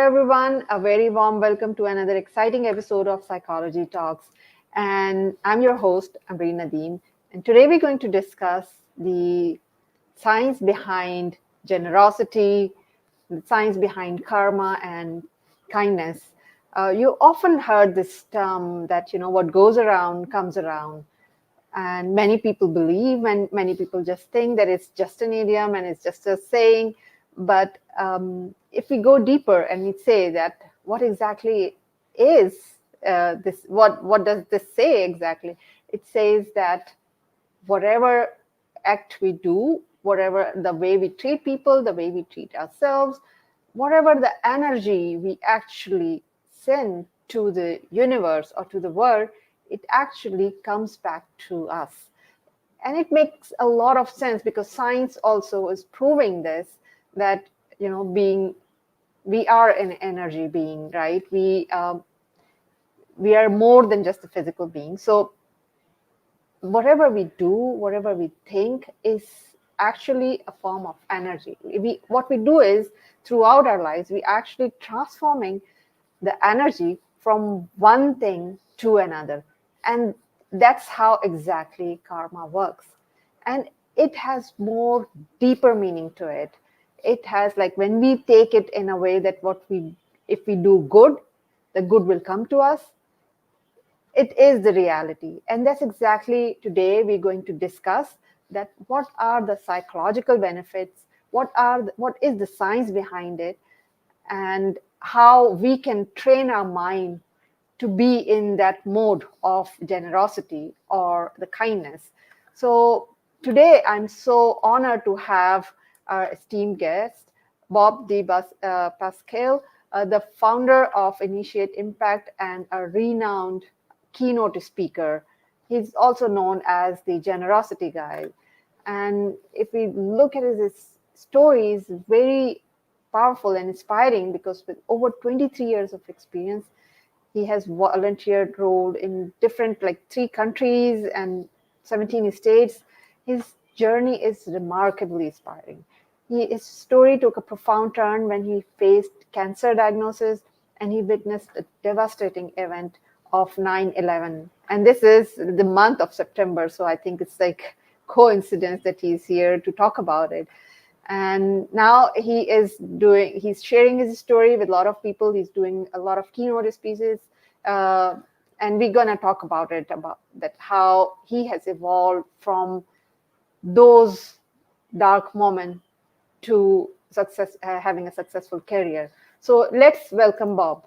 everyone. A very warm welcome to another exciting episode of Psychology Talks. And I'm your host, Amreen Nadeem. And today we're going to discuss the science behind generosity, the science behind karma and kindness. You often heard this term that, what goes around comes around. And many people believe, and many people just think that it's just an idiom and it's just a saying. But if we go deeper and we say that what exactly is this, what does this say exactly? It says that whatever act we do, whatever the way we treat people, the way we treat ourselves, whatever the energy we actually send to the universe or to the world, it actually comes back to us. And it makes a lot of sense because science also is proving this, that we are an energy being, right? We are more than just a physical being. So whatever we do, whatever we think is actually a form of energy. What we do is throughout our lives, we actually transforming the energy from one thing to another. And that's how exactly karma works. And it has more deeper meaning to it. It has, like, when we take it in a way that if we do good, the good will come to us. It is the reality. And that's exactly today we're going to discuss that what are the psychological benefits, what is the science behind it, and how we can train our mind to be in that mode of generosity or the kindness. So today I'm so honored to have our esteemed guest, Bob DePasquale, the founder of Initiate Impact and a renowned keynote speaker. He's also known as the generosity guy. And if we look at his stories, very powerful and inspiring because with over 23 years of experience, he has volunteered role in different, like, 3 countries and 17 states. His journey is remarkably inspiring. His story took a profound turn when he faced cancer diagnosis and he witnessed a devastating event of 9/11. And this is the month of September, so I think it's like coincidence that he's here to talk about it. And now he's sharing his story with a lot of people. He's doing a lot of keynote speeches, and we're gonna talk about that, how he has evolved from those dark moments to success, having a successful career. So let's welcome Bob.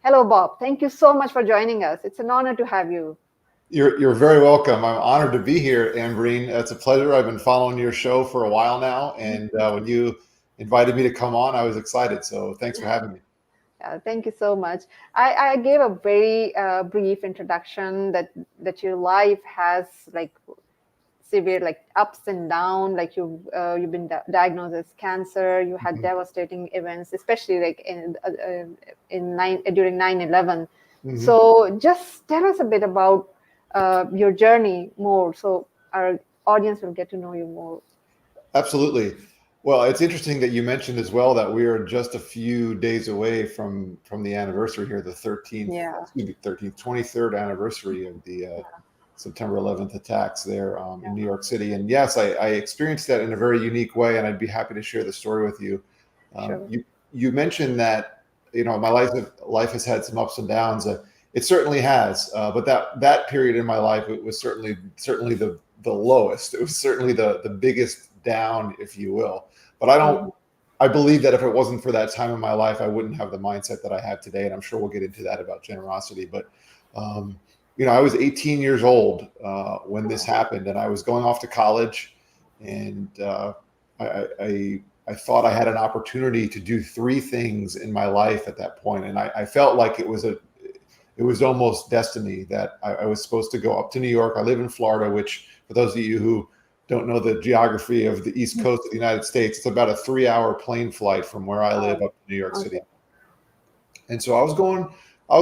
Hello, Bob. Thank you so much for joining us. It's an honor to have you. You're very welcome. I'm honored to be here, Ambreen. It's a pleasure. I've been following your show for a while now, and when you invited me to come on, I was excited. So thanks for having me. Thank you so much. I gave a very brief introduction that your life has, like, severe, like, ups and downs. Like, you've been diagnosed as cancer. You had devastating events, especially like during 9/11. So just tell us a bit about your journey more, so our audience will get to know you more. Absolutely. Well, it's interesting that you mentioned as well that we are just a few days away from the anniversary here, the 13th, Yeah. excuse me, 23rd anniversary of the September 11th attacks there in New York City. And yes, I experienced that in a very unique way, and I'd be happy to share the story with you. Sure. You mentioned that, my life has had some ups and downs. It certainly has, but that period in my life, it was certainly the lowest. It was certainly the biggest down, if you will. But I believe that if it wasn't for that time in my life, I wouldn't have the mindset that I have today. And I'm sure we'll get into that about generosity. But, I was 18 years old when this happened, and I was going off to college, and I thought I had an opportunity to do 3 things in my life at that point. And I felt like it was almost destiny that I was supposed to go up to New York. I live in Florida, which, for those of you who don't know the geography of the East Coast of the United States, it's about a 3-hour plane flight from where I live up to New York City. And so I was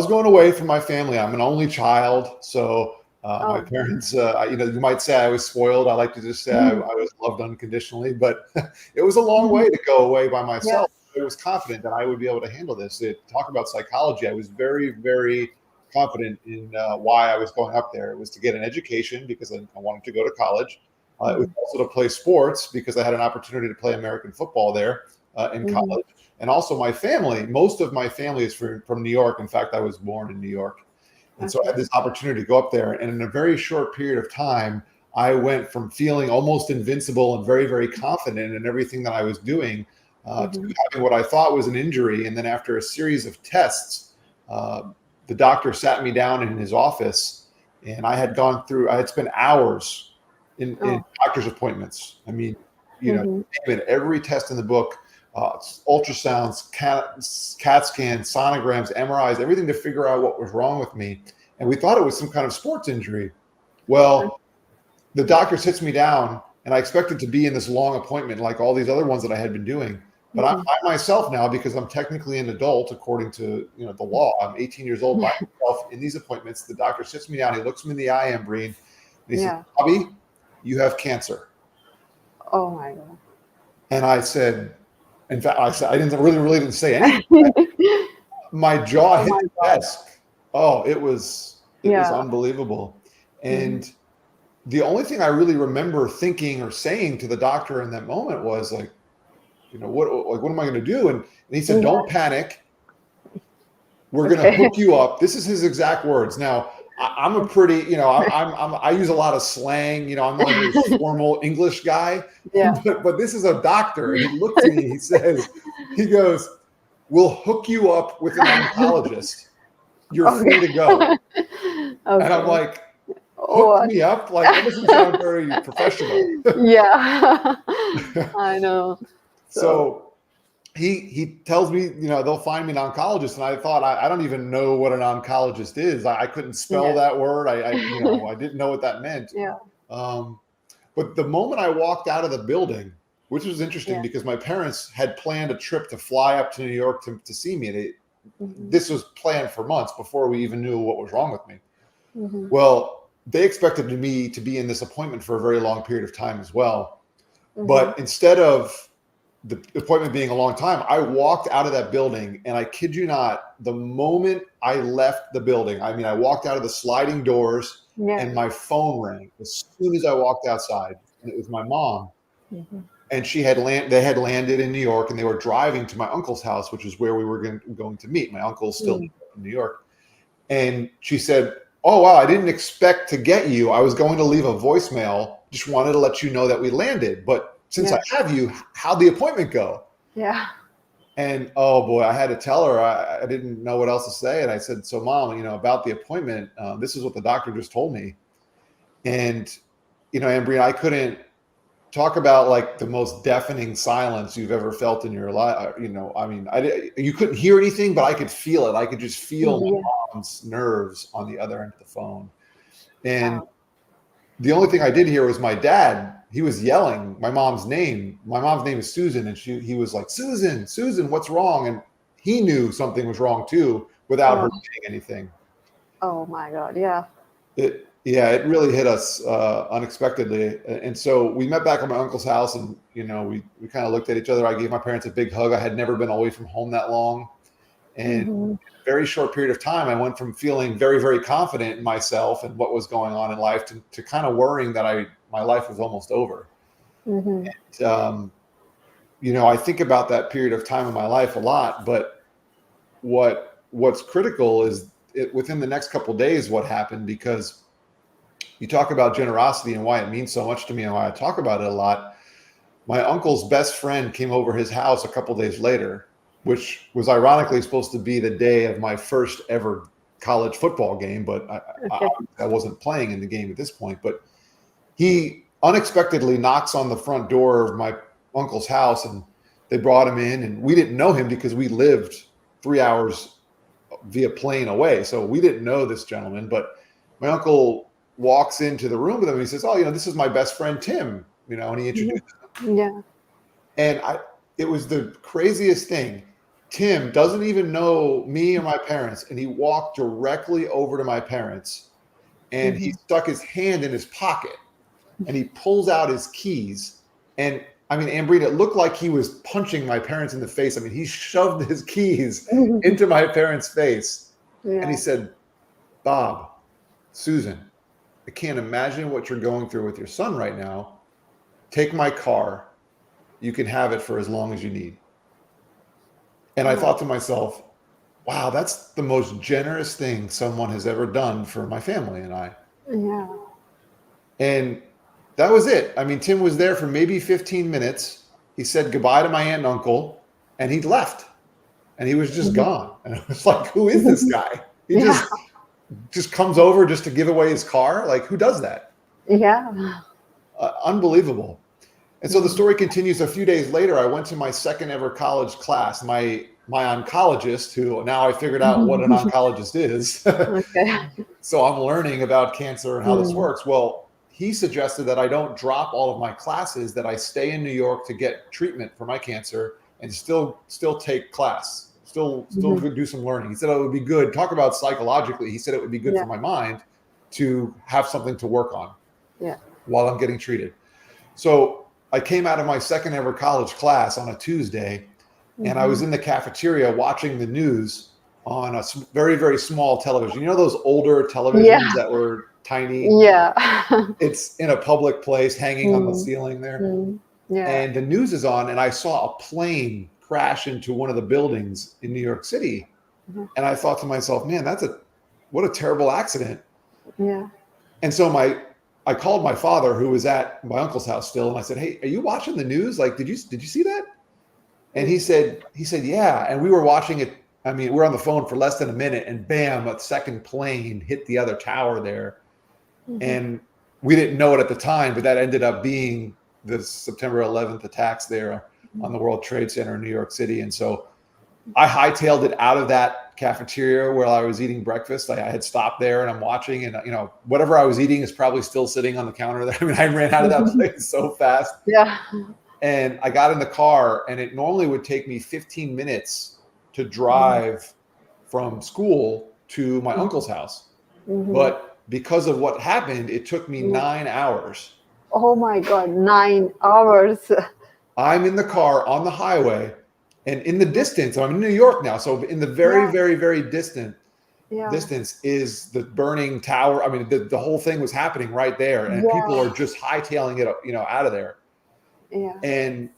going away from my family. I'm an only child. So my parents, you might say I was spoiled. I like to just say I was loved unconditionally, but it was a long way to go away by myself. Yes. was confident that I would be able to handle this. Talk about psychology. I was very, very confident in why I was going up there. It was to get an education because I wanted to go to college. It was also to play sports because I had an opportunity to play American football there in college. And also my family, most of my family is from New York. In fact, I was born in New York. And so I had this opportunity to go up there. And in a very short period of time, I went from feeling almost invincible and very, very confident in everything that I was doing to having what I thought was an injury. And then after a series of tests, the doctor sat me down in his office, and I had spent hours in doctor's appointments. I mean, every test in the book, ultrasounds, CAT scans, sonograms, MRIs, everything to figure out what was wrong with me. And we thought it was some kind of sports injury. Well, the doctor sits me down, and I expected to be in this long appointment like all these other ones that I had been doing. But I'm by myself now because I'm technically an adult according to the law. I'm 18 years old by myself in these appointments. The doctor sits me down. He looks me in the eye, Ambreen, and he says, "Bobby, you have cancer." Oh my God. And I said, in fact, I didn't say anything. My jaw hit the desk. Oh, it was unbelievable. And the only thing I really remember thinking or saying to the doctor in that moment was like, what am I going to do? And he said, "Don't panic. We're going to hook you up." This is his exact words. Now, I'm a pretty, I use a lot of slang. I'm not a very formal English guy. Yeah. But this is a doctor. And he looks at me and he goes, "We'll hook you up with an oncologist. You're free to go." And I'm like, hook me up? Like, that doesn't sound very professional. Yeah. I know. So he tells me, they'll find me an oncologist. And I thought, I don't even know what an oncologist is. I couldn't spell that word. I didn't know what that meant. Yeah. But the moment I walked out of the building, which was interesting because my parents had planned a trip to fly up to New York to see me. This was planned for months before we even knew what was wrong with me. Well, they expected me to be in this appointment for a very long period of time as well. But instead of the appointment being a long time, I walked out of that building, and I kid you not, the moment I left the building, I walked out of the sliding doors and my phone rang as soon as I walked outside, and it was my mom. And they had landed in New York, and they were driving to my uncle's house, which is where we were going to meet. My uncle's still in New York. And she said, "Oh, wow, I didn't expect to get you. I was going to leave a voicemail. Just wanted to let you know that we landed. But since I have you, how'd the appointment go?" Yeah. And oh boy, I had to tell her. I didn't know what else to say. And I said, "So Mom, about the appointment, this is what the doctor just told me." And, Ambreen, I couldn't talk about like the most deafening silence you've ever felt in your life. You couldn't hear anything, but I could feel it. I could just feel my mom's nerves on the other end of the phone. And the only thing I did hear was my dad. He was yelling my mom's name. My mom's name is Susan. And he was like, Susan, what's wrong? And he knew something was wrong too without her saying anything. Oh my God. Yeah. It really hit us unexpectedly. And so we met back at my uncle's house, and, we kind of looked at each other. I gave my parents a big hug. I had never been away from home that long. And in a very short period of time, I went from feeling very, very confident in myself and what was going on in life to kind of worrying that my life was almost over. And, I think about that period of time in my life a lot, but what's critical is within the next couple of days, what happened, because you talk about generosity and why it means so much to me and why I talk about it a lot. My uncle's best friend came over his house a couple of days later, which was ironically supposed to be the day of my first ever college football game, but I wasn't playing in the game at this point. But he unexpectedly knocks on the front door of my uncle's house, and they brought him in, and we didn't know him because we lived 3 hours via plane away. So we didn't know this gentleman, but my uncle walks into the room with him and he says, "Oh, this is my best friend, Tim," and he introduced him. Yeah. And it was the craziest thing. Tim doesn't even know me or my parents. And he walked directly over to my parents, and he stuck his hand in his pocket, and he pulls out his keys. And I mean, Ambreen, it looked like he was punching my parents in the face. I mean, he shoved his keys into my parents' face. And he said, Bob, Susan, I can't imagine what you're going through with your son right now. Take my car. You can have it for as long as you need. And I thought to myself, wow, that's the most generous thing someone has ever done for my family and I. Yeah. And that was it. I mean, Tim was there for maybe 15 minutes. He said goodbye to my aunt and uncle, and he left. And he was just gone. And I was like, who is this guy? He just comes over just to give away his car? Like, who does that? Yeah. Unbelievable. And so the story continues. A few days later, I went to my second ever college class. My oncologist, who now I figured out what an oncologist is. Okay. So I'm learning about cancer and how this works. Well, he suggested that I don't drop all of my classes, that I stay in New York to get treatment for my cancer and still take class, still do some learning. He said it would be good. Talk about psychologically. He said it would be good for my mind to have something to work on while I'm getting treated. So I came out of my second ever college class on a Tuesday, and I was in the cafeteria watching the news on a very, very small television. You know those older televisions that were tiny? Yeah. It's in a public place hanging on the ceiling there. Yeah. And the news is on, and I saw a plane crash into one of the buildings in New York City. And I thought to myself, man, what a terrible accident. Yeah. And so I called my father, who was at my uncle's house still, and I said, hey, are you watching the news? Like, did you see that? And he said, yeah. And we were watching it. I mean, we're on the phone for less than a minute, and bam, a second plane hit the other tower there. And we didn't know it at the time, but that ended up being the September 11th attacks there on the World Trade Center in New York City. And so I hightailed it out of that cafeteria where I was eating breakfast. I had stopped there, and I'm watching, and whatever I was eating is probably still sitting on the counter there. I mean, I ran out of that place so fast. Yeah. And I got in the car, and it normally would take me 15 minutes to drive from school to my uncle's house. But because of what happened, it took me 9 hours. Oh my God, 9 hours. I'm in the car on the highway, and in the distance, I'm in New York now. So in the very, very, very distant distance is the burning tower. I mean, the whole thing was happening right there, and people are just hightailing it, out of there. Yeah. And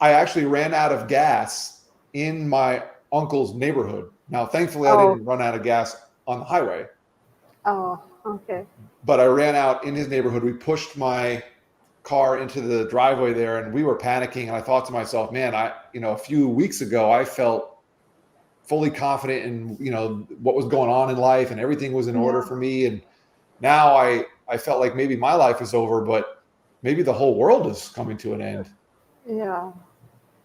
I actually ran out of gas in my uncle's neighborhood. Now, thankfully, I didn't run out of gas on the highway. Oh, okay. But I ran out in his neighborhood. We pushed my car into the driveway there, and we were panicking. And I thought to myself, man, a few weeks ago, I felt fully confident in, what was going on in life, and everything was in order for me. And now I felt like maybe my life is over, but maybe the whole world is coming to an end. Yeah.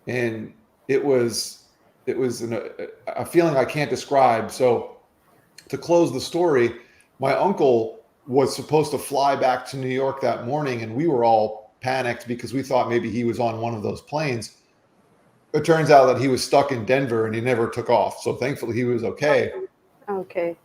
And it was a feeling I can't describe. So to close the story, my uncle was supposed to fly back to New York that morning, and we were all panicked because we thought maybe he was on one of those planes. It turns out that he was stuck in Denver, and he never took off. So thankfully he was okay. Okay.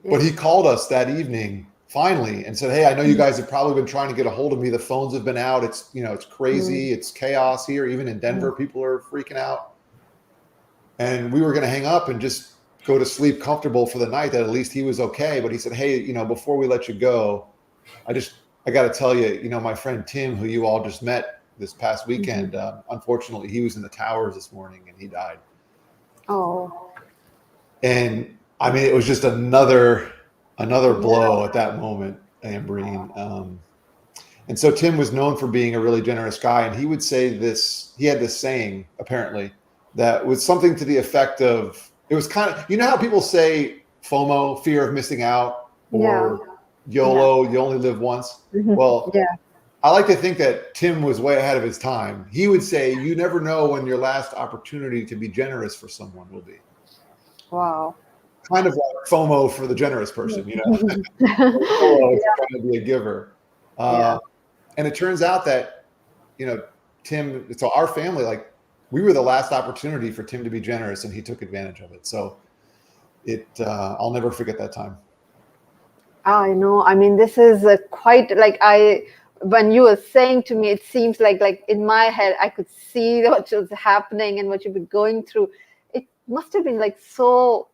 Yeah. But he called us that evening finally and said, hey, I know you guys have probably been trying to get a hold of me. The phones have been out. It's, it's crazy. It's chaos here. Even in Denver, people are freaking out. And we were going to hang up and just go to sleep comfortable for the night, that at least he was okay. But he said, hey, before we let you go, I got to tell you, my friend Tim, who you all just met this past weekend, unfortunately, he was in the towers this morning and he died. Oh. And I mean, it was just another blow at that moment, Ambreen. And so Tim was known for being a really generous guy. And he would say this, he had this saying, apparently, that was something to the effect of, it was kind of, how people say FOMO, fear of missing out, or YOLO, you only live once. Well, I like to think that Tim was way ahead of his time. He would say, you never know when your last opportunity to be generous for someone will be. Wow. Kind of like FOMO for the generous person, FOMO is trying to be a giver. And it turns out that, Tim, so our family, we were the last opportunity for Tim to be generous, and he took advantage of it. So I'll never forget that time. I know. I mean, this is quite when you were saying to me, it seems like in my head, I could see what was happening and what you've been going through. It must have been like so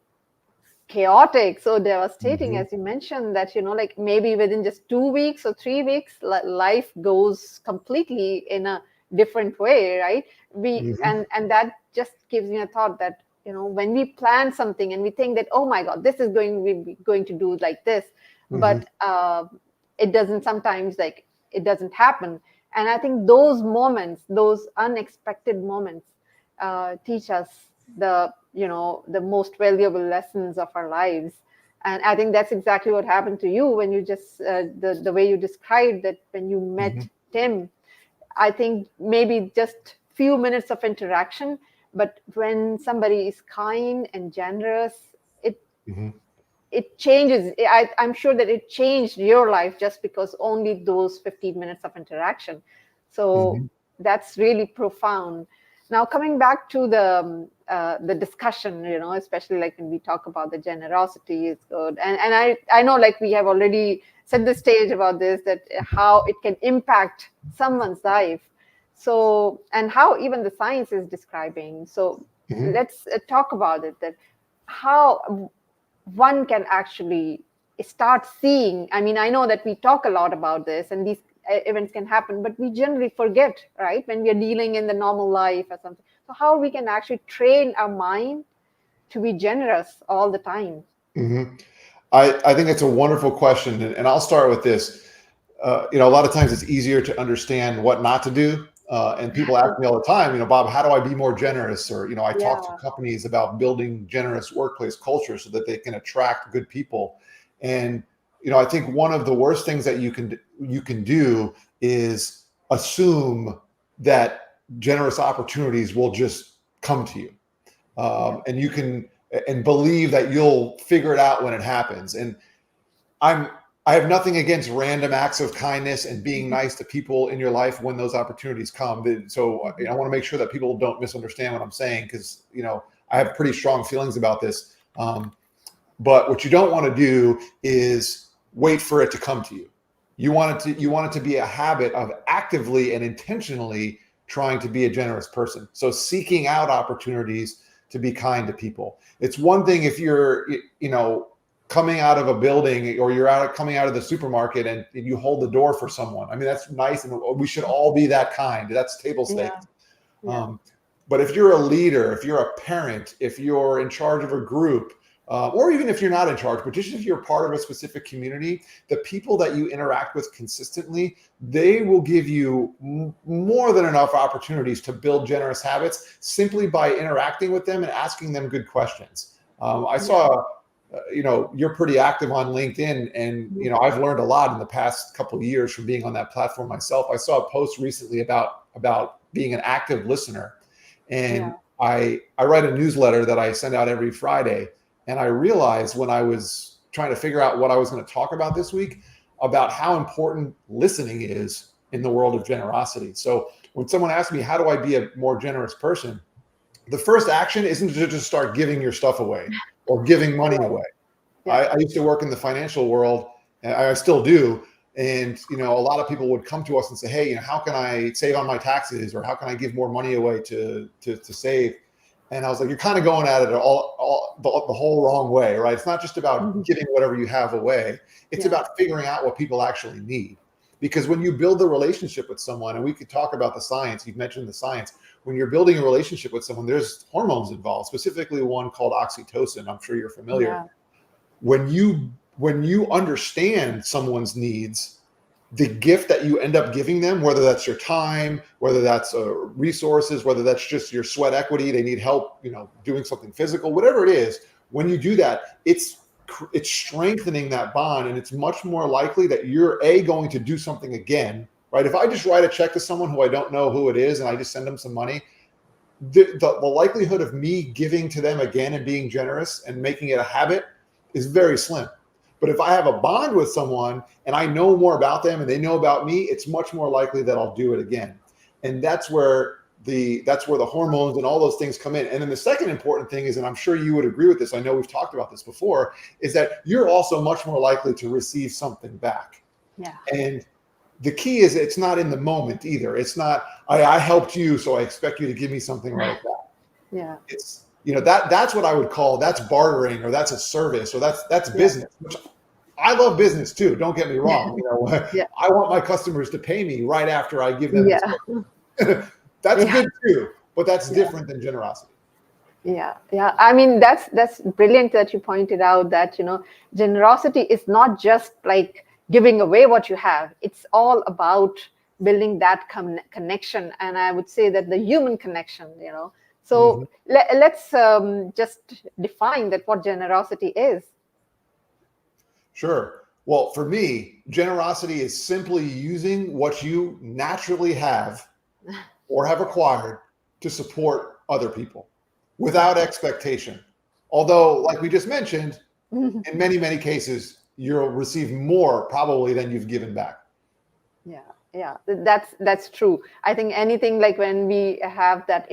chaotic, so devastating, Mhm. as you mentioned, that like maybe within just 2 weeks or 3 weeks, life goes completely in a different way, right? We Mhm. and that just gives me a thought that when we plan something and we think that, oh my god, this is going to do like this, Mhm. but it doesn't sometimes, like, it doesn't happen. And I think those moments, those unexpected moments, teach us the most valuable lessons of our lives. And I think that's exactly what happened to you when you just the way you described that when you met Mhm. Tim. I think maybe just few minutes of interaction, but when somebody is kind and generous, it Mhm. it changes. I'm sure that it changed your life just because only those 15 minutes of interaction. So Mhm. that's really profound. Now, coming back to the discussion, especially like when we talk about the generosity is good, and I know, like, we have already set the stage about this, that how it can impact someone's life. So, and how even the science is describing. So Mhm. let's talk about it, that how one can actually start seeing. I mean, I know that we talk a lot about this and these events can happen, but we generally forget, right, when we are dealing in the normal life or something. So how we can actually train our mind to be generous all the time. Mhm. I think it's a wonderful question, and I'll start with this. A lot of times it's easier to understand what not to do. And people ask me all the time, Bob, how do I be more generous? Or, I talk to Yeah. companies about building generous workplace culture so that they can attract good people. And, I think one of the worst things that you can do is assume that generous opportunities will just come to you. Yeah. And you can and believe that you'll figure it out when it happens. And I'm I have nothing against random acts of kindness and being Mhm. nice to people in your life when those opportunities come. So Mhm. I want to make sure that people don't misunderstand what I'm saying, because I have pretty strong feelings about this. But what you don't want to do is wait for it to come to you. You want it to be a habit of actively and intentionally trying to be a generous person. So seeking out opportunities to be kind to people. It's one thing if you're coming out of a building, or you're coming out of the supermarket, and you hold the door for someone. I mean, that's nice, and we should all be that kind. That's table Yeah. stakes. Yeah. Um, but if you're a leader, if you're a parent, if you're in charge of a group, or even if you're not in charge, but just if you're part of a specific community, the people that you interact with consistently, they will give you more than enough opportunities to build generous habits simply by interacting with them and asking them good questions. I Yeah. saw, you're pretty active on LinkedIn, and Mhm. I've learned a lot in the past couple of years from being on that platform myself. I saw a post recently about being an active listener, Yeah. and I write a newsletter that I send out every Friday. And I realized when I was trying to figure out what I was going to talk about this week, about how important listening is in the world of generosity. So when someone asks me, how do I be a more generous person? The first action isn't to just start giving your stuff away or giving money Right. away. Yeah. I used to work in the financial world, and I still do. And a lot of people would come to us and say, "Hey, how can I save on my taxes, or how can I give more money away to save?" And I was like, "You're kind of going at it the whole wrong way, right? It's not just about Mhm. giving whatever you have away. It's Yeah. about figuring out what people actually need." Because when you build the relationship with someone, and we could talk about the science, you've mentioned the science. When you're building a relationship with someone, there's hormones involved, specifically one called oxytocin. I'm sure you're familiar. Yeah. When you understand someone's needs, the gift that you end up giving them, whether that's your time, whether that's resources, whether that's just your sweat equity, they need help doing something physical, whatever it is, when you do that, it's strengthening that bond, and it's much more likely that you're going to do something again, right? If I just write a check to someone who I don't know who it is and I just send them some money, the likelihood of me giving to them again and being generous and making it a habit is very slim. But if I have a bond with someone and I know more about them and they know about me, it's much more likely that I'll do it again. And that's where the hormones and all those things come in. And then the second important thing is, and I'm sure you would agree with this, I know we've talked about this before, is that you're also much more likely to receive something back. Yeah. And the key is it's not in the moment either. It's not, I helped you, so I expect you to give me something right back. Yeah. It's, that's what I would call, that's bartering, or that's a service, or that's business, which I love business too. Don't get me wrong. Yeah. I want my customers to pay me right after I give them Yeah. this. That's Yeah. good too, but that's Yeah. different than generosity. Yeah. I mean, that's brilliant that you pointed out that, generosity is not just like giving away what you have. It's all about building that connection. And I would say that the human connection. Mm-hmm. So let's just define that what generosity is. Sure. Well, for me, generosity is simply using what you naturally have or have acquired to support other people without expectation. Although, like we just mentioned, in many, many cases, you'll receive more probably than you've given back. Yeah, that's true. I think anything like when we have that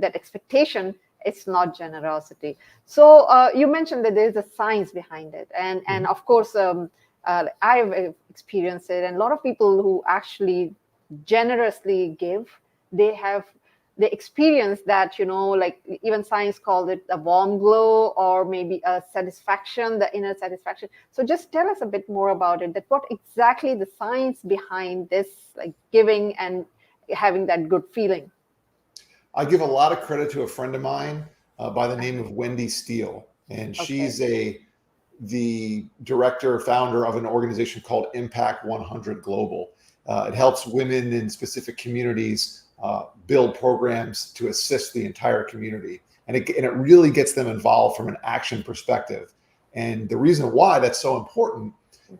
expectation, it's not generosity. So you mentioned that there's a science behind it, and of course, I've experienced it, and a lot of people who actually generously give, they experience that, like even science called it a warm glow, or maybe a satisfaction, the inner satisfaction. So just tell us a bit more about it, that what exactly the science behind this, like giving and having that good feeling. I give a lot of credit to a friend of mine by the name of Wendy Steele, and she's the director, founder of an organization called Impact 100 Global. It helps women in specific communities build programs to assist the entire community. And it really gets them involved from an action perspective. And the reason why that's so important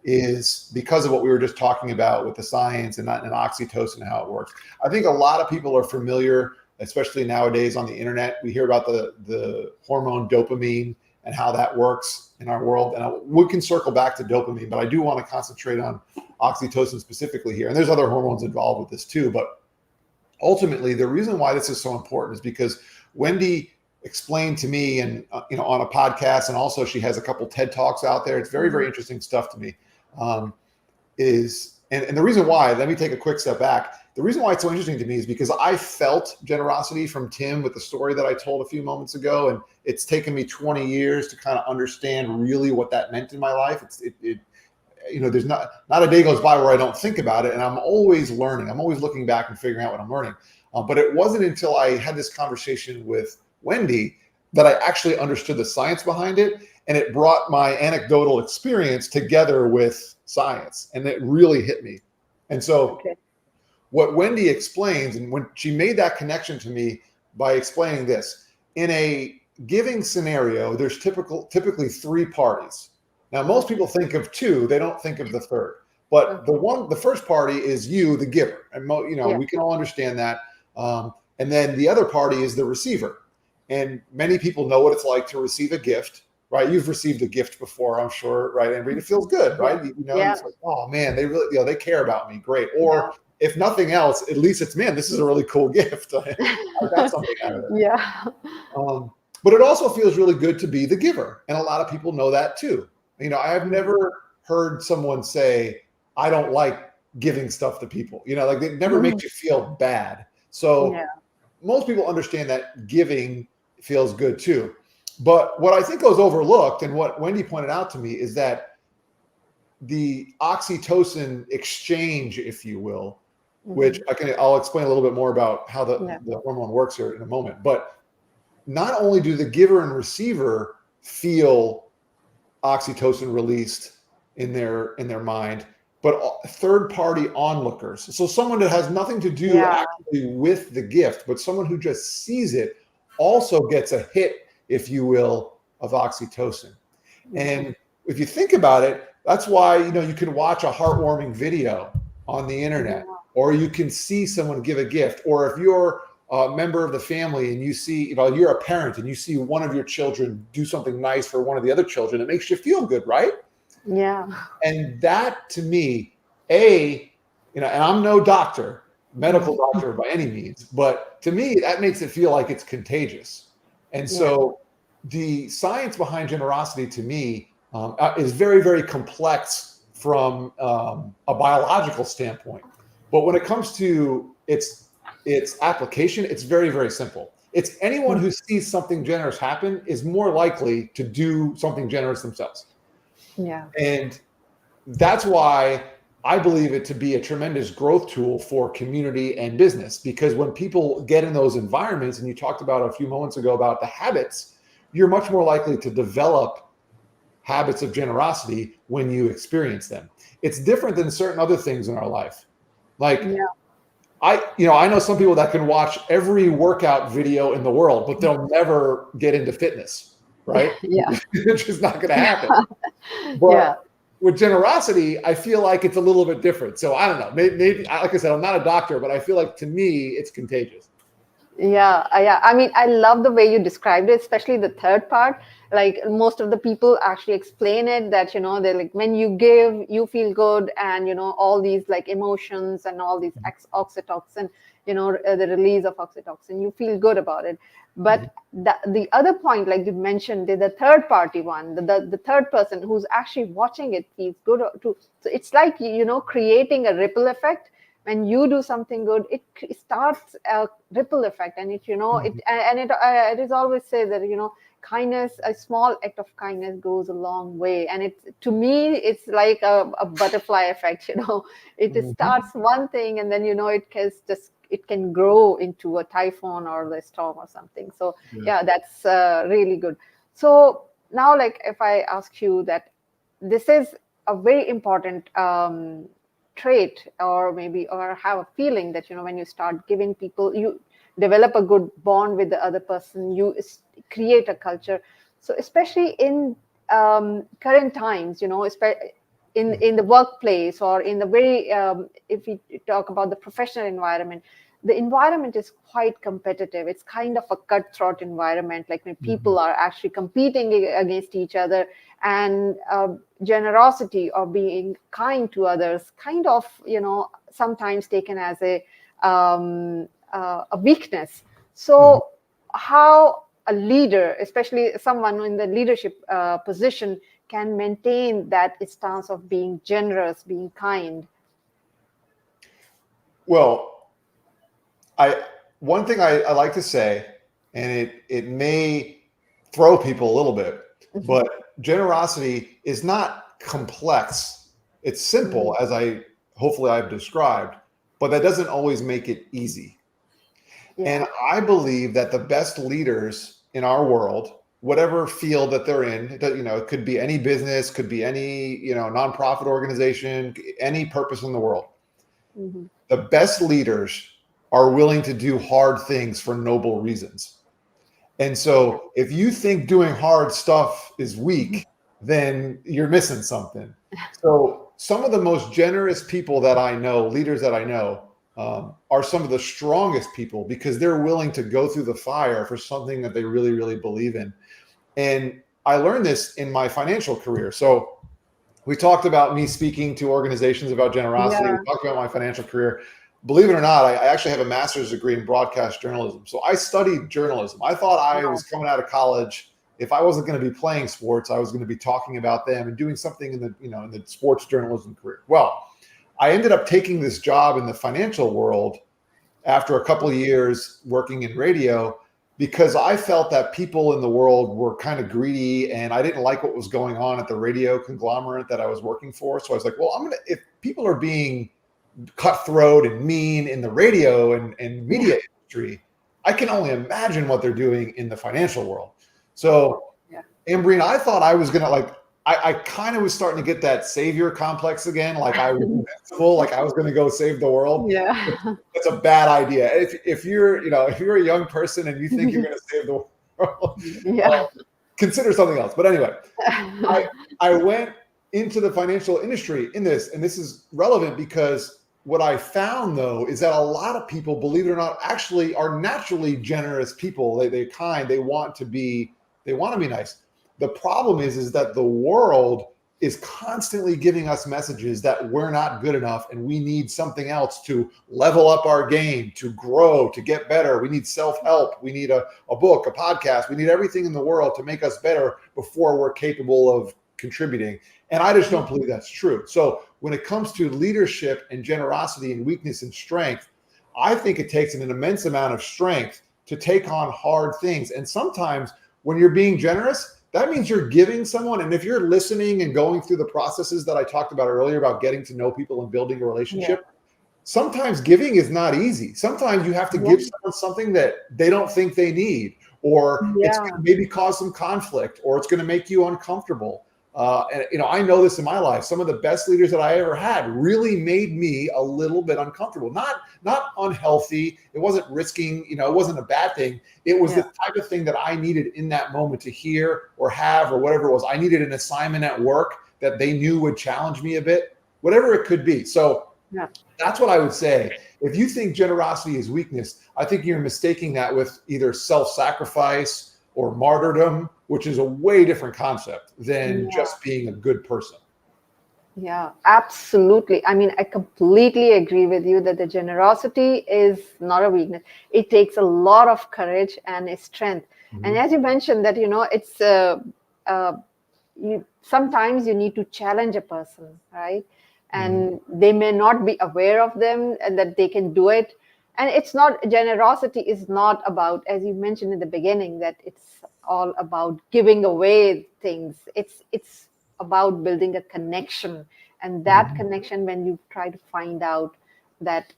is because of what we were just talking about with the science and oxytocin and how it works. I think a lot of people are familiar, especially nowadays on the internet. We hear about the hormone dopamine and how that works in our world. And we can circle back to dopamine, but I do want to concentrate on oxytocin specifically here. And there's other hormones involved with this too. But ultimately, the reason why this is so important is because Wendy explained to me, and on a podcast, and also she has a couple TED Talks out there. It's very, very interesting stuff to me. And the reason why, let me take a quick step back. The reason why it's so interesting to me is because I felt generosity from Tim with the story that I told a few moments ago, and it's taken me 20 years to kind of understand really what that meant in my life. There's not a day goes by where I don't think about it, and I'm always learning. I'm always looking back and figuring out what I'm learning. But it wasn't until I had this conversation with Wendy that I actually understood the science behind it, and it brought my anecdotal experience together with science, and it really hit me. And so what Wendy explains, and when she made that connection to me by explaining this, in a giving scenario, there's typically three parties. Now, most people think of two; they don't think of the third. But the first party is you, the giver, and we can all understand that. And then the other party is the receiver, and many people know what it's like to receive a gift, right? You've received a gift before, I'm sure, right? And it feels good, right? It's like, oh man, they really, they care about me, great. Or if nothing else, at least it's, man, this is a really cool gift. I got something out of it. Yeah. But it also feels really good to be the giver, and a lot of people know that too. I have never heard someone say, I don't like giving stuff to people. Like it never makes you feel bad. So most people understand that giving feels good too. But what I think goes overlooked, and what Wendy pointed out to me, is that the oxytocin exchange, if you will, which I'll explain a little bit more about how the hormone works here in a moment. But not only do the giver and receiver feel oxytocin released in their mind, but third-party onlookers. So someone that has nothing to do actually with the gift, but someone who just sees it also gets a hit, if you will, of oxytocin. And if you think about it, that's why you can watch a heartwarming video on the internet, or you can see someone give a gift, or if you're a member of the family and you see, you're a parent and you see one of your children do something nice for one of the other children, it makes you feel good, right? Yeah. And that, to me, and I'm no doctor, medical doctor by any means, but to me, that makes it feel like it's contagious. And so the science behind generosity, to me, is very, very complex from a biological standpoint. But when it comes to its application, it's very, very simple. It's anyone who sees something generous happen is more likely to do something generous themselves. Yeah. And that's why I believe it to be a tremendous growth tool for community and business, because when people get in those environments, and you talked about a few moments ago about the habits, you're much more likely to develop habits of generosity when you experience them. It's different than certain other things in our life. Like I know some people that can watch every workout video in the world, but they'll never get into fitness, right? Yeah. It's just not going to happen. But with generosity, I feel like it's a little bit different. So I don't know. Maybe, like I said, I'm not a doctor, but I feel like to me, it's contagious. Yeah. I mean, I love the way you described it, especially the third part. Like most of the people actually explain it that, they're like, when you give, you feel good, and, all these like emotions and all these oxytocin, the release of oxytocin, you feel good about it. But the other point, like you mentioned, the third party one, the third person who's actually watching it feels good too. So it's like, creating a ripple effect. When you do something good, it starts a ripple effect, and it is always said that, kindness, a small act of kindness goes a long way. And to me, it's like a butterfly effect. It starts one thing, and then it can grow into a typhoon or the storm or something. So that's really good. So now, like, if I ask you that, this is a very important trait, or have a feeling that, when you start giving, people, you develop a good bond with the other person, you create a culture. So especially in current times, in the workplace, or in the very if we talk about the professional environment, the environment is quite competitive. It's kind of a cutthroat environment, like when people are actually competing against each other, and generosity or being kind to others kind of, sometimes taken as a weakness. So how a leader, especially someone in the leadership position, can maintain that stance of being generous, being kind? Well, one thing I like to say, and it may throw people a little bit, but generosity is not complex. It's simple, as hopefully I've described, but that doesn't always make it easy. And I believe that the best leaders in our world, whatever field that they're in, it could be any business, could be any, nonprofit organization, any purpose in the world. The best leaders are willing to do hard things for noble reasons. And so if you think doing hard stuff is weak, then you're missing something. So some of the most generous people that I know, leaders that I know, are some of the strongest people, because they're willing to go through the fire for something that they really, really believe in. And I learned this in my financial career. So we talked about me speaking to organizations about generosity. We talked about my financial career. Believe it or not, I actually have a master's degree in broadcast journalism. So I studied journalism. I thought I was coming out of college. If I wasn't going to be playing sports, I was going to be talking about them and doing something in the sports journalism career. Well, I ended up taking this job in the financial world after a couple of years working in radio, because I felt that people in the world were kind of greedy, and I didn't like what was going on at the radio conglomerate that I was working for. So I was like, well, if people are being cutthroat and mean in the radio and media industry, I can only imagine what they're doing in the financial world. So, Ambreen, I thought I was going to I kind of was starting to get that savior complex again. Like I was invincible, like I was going to go save the world. Yeah. It's a bad idea. If you're a young person and you think you're going to save the world, consider something else. But anyway, I went into the financial industry in this, and this is relevant because what I found, though, is that a lot of people, believe it or not, actually are naturally generous people. They're kind. They want to be nice. The problem is that the world is constantly giving us messages that we're not good enough, and we need something else to level up our game, to grow, to get better. We need self-help. We need a book, a podcast. We need everything in the world to make us better before we're capable of contributing. And I just don't believe that's true. So when it comes to leadership and generosity and weakness and strength, I think it takes an immense amount of strength to take on hard things. And sometimes when you're being generous, that means you're giving someone. And if you're listening and going through the processes that I talked about earlier about getting to know people and building a relationship, sometimes giving is not easy. Sometimes you have to give someone something that they don't think they need, or it's going to maybe cause some conflict, or it's going to make you uncomfortable. And I know this in my life. Some of the best leaders that I ever had really made me a little bit uncomfortable. Not unhealthy. It wasn't risking. It wasn't a bad thing. It was the type of thing that I needed in that moment to hear or have or whatever it was. I needed an assignment at work that they knew would challenge me a bit, whatever it could be. So that's what I would say. If you think generosity is weakness, I think you're mistaking that with either self-sacrifice or martyrdom, which is a way different concept than just being a good person. Yeah, absolutely. I mean, I completely agree with you that the generosity is not a weakness. It takes a lot of courage and strength. And as you mentioned that, it's sometimes you need to challenge a person, right? And they may not be aware of them and that they can do it. And generosity is not about, as you mentioned in the beginning, that it's all about giving away things. It's about building a connection. And that connection, when you try to find out that,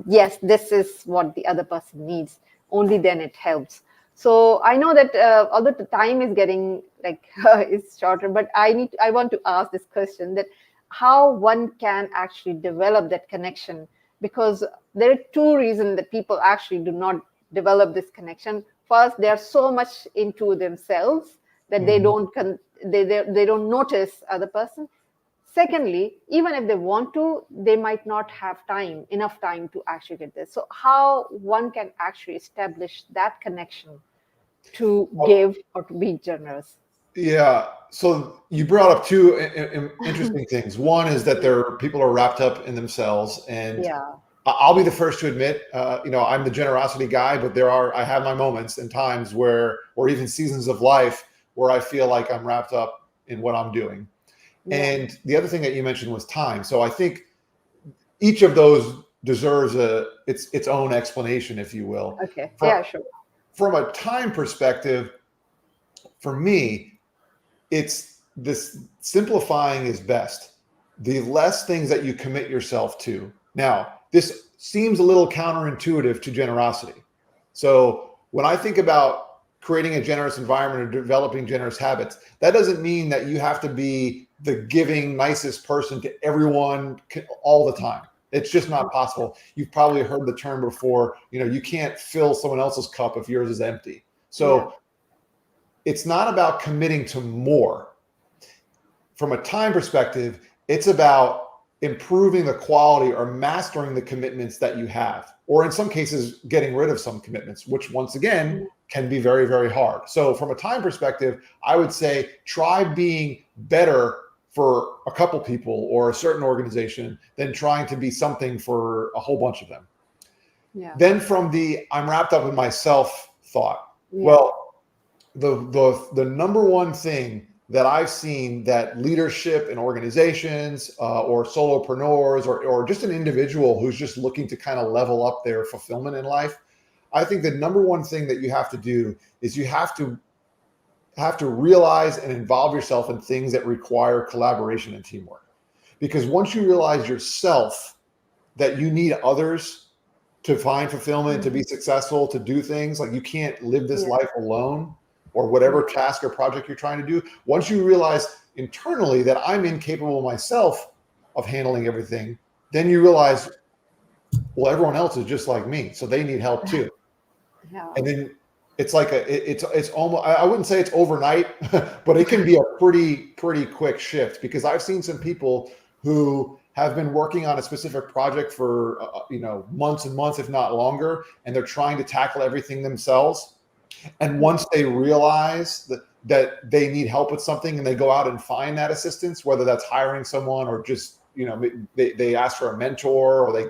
yes, this is what the other person needs, only then it helps. So I know that although the time is getting is shorter, but I want to ask this question, that how one can actually develop that connection, because there are two reasons that people actually do not develop this connection. First, they are so much into themselves that they don't notice other person. Secondly, even if they want to, they might not have enough time to actually get this. So how one can actually establish that connection to give or to be generous? Yeah. So you brought up two interesting things. One is that people are wrapped up in themselves, and I'll be the first to admit, I'm the generosity guy, but I have my moments and times or even seasons of life where I feel like I'm wrapped up in what I'm doing. And the other thing that you mentioned was time. So I think each of those deserves its own explanation, if you will. Okay. Sure. From a time perspective, for me, it's this: simplifying is best. The less things that you commit yourself to. Now, this seems a little counterintuitive to generosity. So when I think about creating a generous environment or developing generous habits, that doesn't mean that you have to be the giving, nicest person to everyone all the time. It's just not possible. You've probably heard the term before, you can't fill someone else's cup if yours is empty. So it's not about committing to more. From a time perspective, it's about improving the quality or mastering the commitments that you have, or in some cases, getting rid of some commitments, which once again can be very, very hard. So from a time perspective, I would say try being better for a couple people or a certain organization than trying to be something for a whole bunch of them. Then from the I'm wrapped up in myself thought, well, the number one thing that I've seen that leadership in organizations or solopreneurs or just an individual who's just looking to kind of level up their fulfillment in life, I think the number one thing that you have to do is you have to realize and involve yourself in things that require collaboration and teamwork. Because once you realize yourself that you need others to find fulfillment, to be successful, to do things, like you can't live this life alone, or whatever task or project you're trying to do. Once you realize internally that I'm incapable myself of handling everything, then you realize, well, everyone else is just like me, so they need help too. And then it's like it's almost, I wouldn't say it's overnight, but it can be a pretty quick shift, because I've seen some people who have been working on a specific project for months and months, if not longer, and they're trying to tackle everything themselves. And once they realize that they need help with something and they go out and find that assistance, whether that's hiring someone or just, they ask for a mentor, or they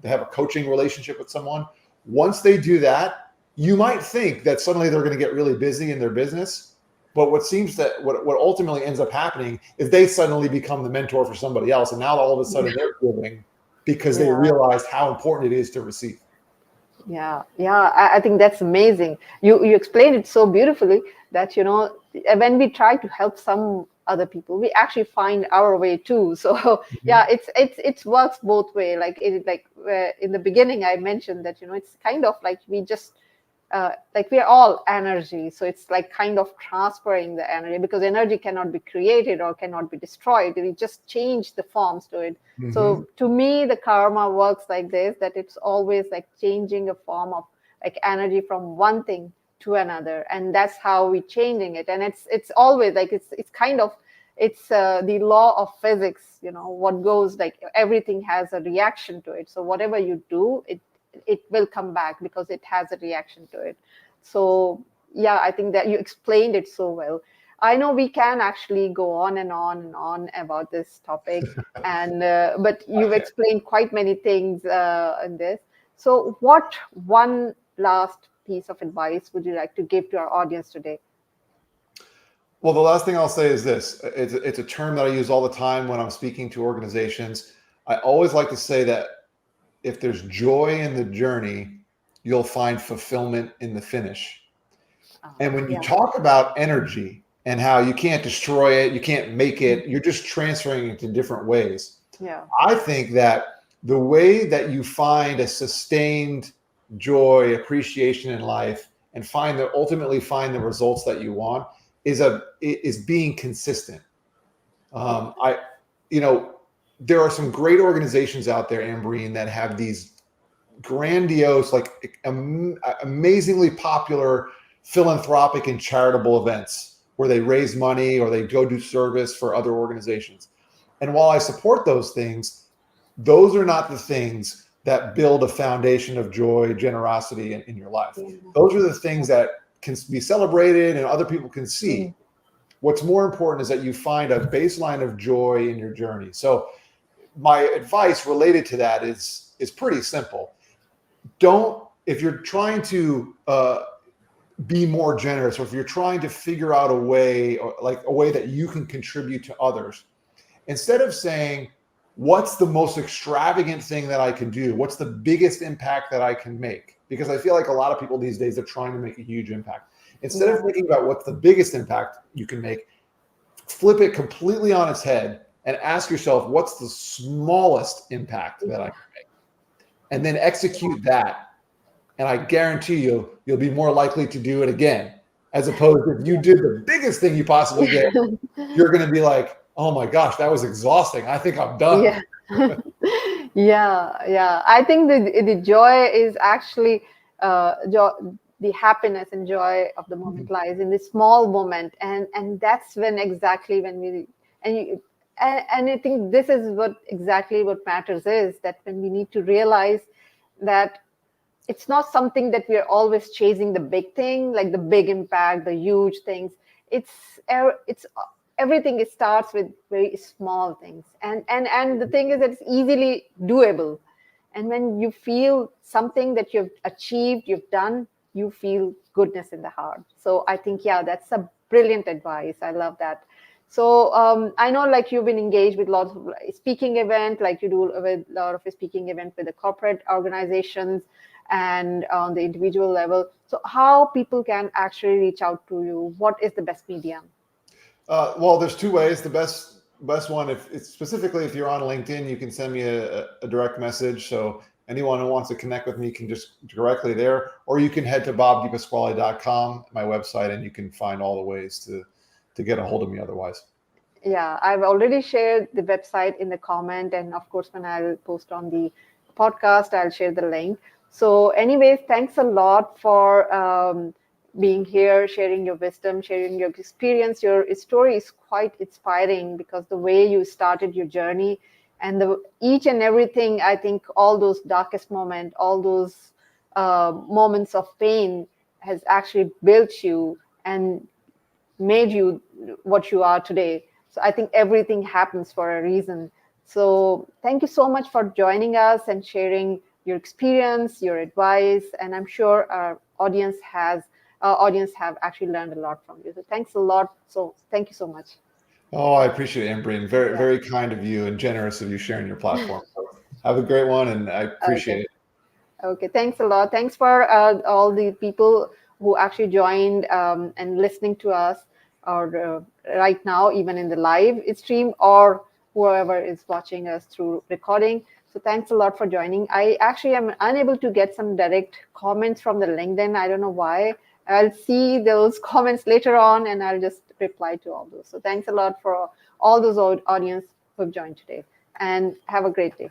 have a coaching relationship with someone. Once they do that, you might think that suddenly they're going to get really busy in their business, But what seems that what ultimately ends up happening is they suddenly become the mentor for somebody else, and now all of a sudden they're giving because they Yeah. realized how important it is to receive. Yeah, yeah, I think that's amazing. You explained it so beautifully that when we try to help some other people, we actually find our way too. So Mhm. yeah, it works both way. In the beginning, I mentioned that it's kind of like we just like we are all energy, so it's like kind of transferring the energy, because energy cannot be created or cannot be destroyed. We just change the forms to it. Mhm. So to me, the karma works like this, that it's always like changing a form of like energy from one thing to another, and that's how we're changing it. And it's always like it's kind of it's the law of physics, what goes, like everything has a reaction to it. So whatever you do, it will come back because it has a reaction to it. So yeah, I think that you explained it so well. I know we can actually go on and on and on about this topic, and but you've Okay. explained quite many things in this. So what one last piece of advice would you like to give to our audience today? Well, the last thing I'll say is this. It's a term that I use all the time when I'm speaking to organizations. I always like to say that if there's joy in the journey, you'll find fulfillment in the finish. And when you Yeah, talk about energy and how you can't destroy it, you can't make it, you're just transferring it to different ways. yeah, I think that the way that you find a sustained joy, appreciation in life, and ultimately find the results that you want is being consistent. yeah, I, you know, there are some great organizations out there, Ambreen, that have these grandiose, like amazingly popular philanthropic and charitable events where they raise money or they go do service for other organizations. And while I support those things, those are not the things that build a foundation of joy, generosity in your life. yeah. Those are the things that can be celebrated and other people can Mm. see. What's more important is that you find a baseline of joy in your journey. So my advice related to that is pretty simple. Don't, if you're trying to be more generous, or if you're trying to figure out a way, or like a way that you can contribute to others, instead of saying, what's the most extravagant thing that I can do? What's the biggest impact that I can make? Because I feel like a lot of people these days are trying to make a huge impact. Instead of Yeah, thinking about what's the biggest impact you can make, flip it completely on its head and ask yourself, what's the smallest impact that I yeah, can make? And then execute that. And I guarantee you'll be more likely to do it again. As opposed to if you did the biggest thing you possibly did, you're going to be like, oh my gosh, that was exhausting. I think I'm done. yeah. Yeah. I think the joy is actually the happiness and joy of the moment lies in the small moment, and that's when exactly when we and you, and I think this is what matters, is that when we need to realize that it's not something that we're always chasing the big thing, like the big impact, the huge things. It's everything. It starts with very small things, and the thing is that it's easily doable. And when you feel something that you've achieved, you've done, you feel goodness in the heart. So I think, yeah, that's a brilliant advice. I love that. So I know, like, you've been engaged with lots of speaking event, like you do with a lot of speaking event with the corporate organizations and on the individual level. So how people can actually reach out to you? What is the best medium? Well, there's two ways. The best one, if it's specifically if you're on LinkedIn, you can send me a direct message. So anyone who wants to connect with me can just directly there, or you can head to bobdepasquale.com, my website, and you can find all the ways to get a hold of me otherwise. Yeah, I've already shared the website in the comment, and of course, when I'll post on the podcast, I'll share the link. So, anyways, thanks a lot for being here, sharing your wisdom, sharing your experience. Your story is quite inspiring, because the way you started your journey and the each and everything, I think all those darkest moments, all those moments of pain has actually built you and made you what you are today. So I think everything happens for a reason. So thank you so much for joining us and sharing your experience, your advice, and I'm sure our audience has audience have actually learned a lot from you. So thanks a lot. So thank you so much. Oh, I appreciate it, Amber, and very, Yeah. very kind of you and generous of you sharing your platform. So have a great one, and I appreciate Okay. it. Okay, thanks a lot. Thanks for all the people who actually joined and listening to us, or right now, even in the live stream, or whoever is watching us through recording. So thanks a lot for joining. I actually am unable to get some direct comments from the LinkedIn. I don't know why. I'll see those comments later on, and I'll just reply to all those. So thanks a lot for all those audience who have joined today, and have a great day.